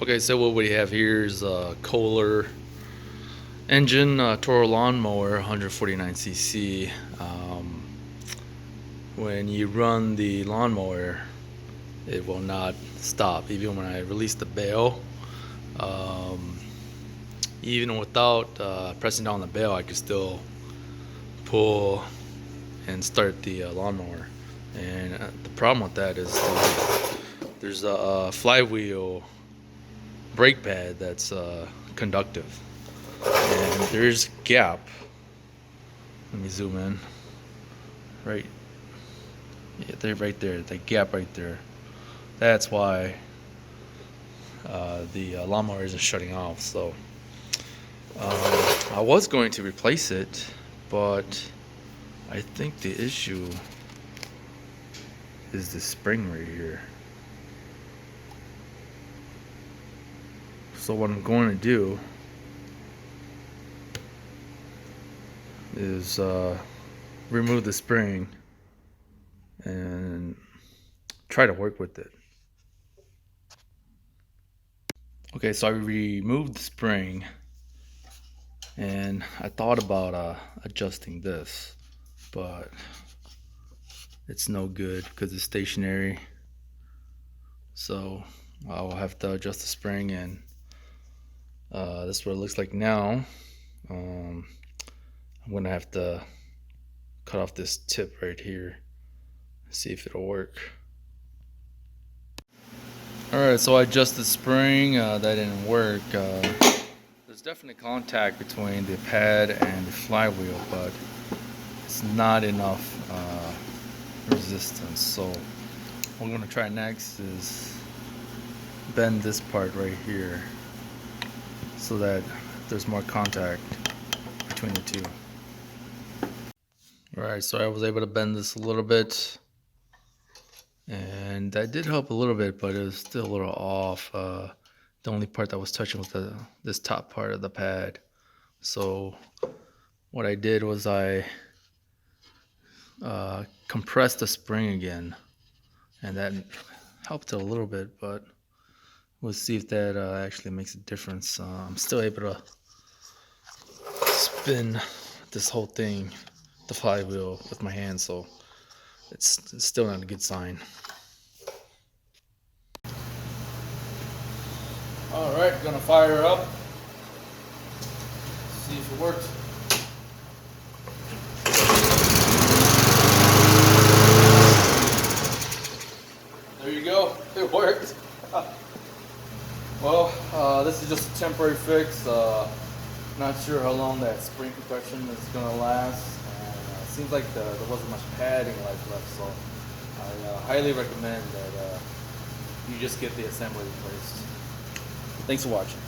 Okay, so what we have here is a Kohler engine, Toro lawnmower, 149cc. When you run the lawnmower, it will not stop. Even when I release the bell, um, even without pressing down the bell, I could still pull and start the lawnmower. And the problem with that is there's a flywheel brake pad that's conductive, and there's gap. Let me zoom in. Right, yeah, they're right there. The gap right there. That's why the lawnmower isn't shutting off. So I was going to replace it, but I think the issue is the spring right here. So what I'm going to do is remove the spring and try to work with it. Okay, so I removed the spring and I thought about adjusting this, but it's no good because it's stationary. So I'll have to adjust the spring, and this is what it looks like now. I'm gonna have to cut off this tip right here, see if it'll work. Alright, so I adjusted the spring, that didn't work. There's definitely contact between the pad and the flywheel, but it's not enough resistance. So what I'm going to try next is bend this part right here so that there's more contact between the two. Alright, so I was able to bend this a little bit, and that did help a little bit, but it was still a little off. The only part that was touching was this top part of the pad. So what I did was I compressed the spring again, and that helped it a little bit, but we'll see if that actually makes a difference. I'm still able to spin this whole thing, the flywheel, with my hand, so it's still not a good sign. Alright, gonna fire her up, see if it works. There you go, it worked. Well, this is just a temporary fix. Not sure how long that spring protection is gonna last. And it seems like there wasn't much padding left, so I highly recommend that you just get the assembly replaced. Thanks for watching.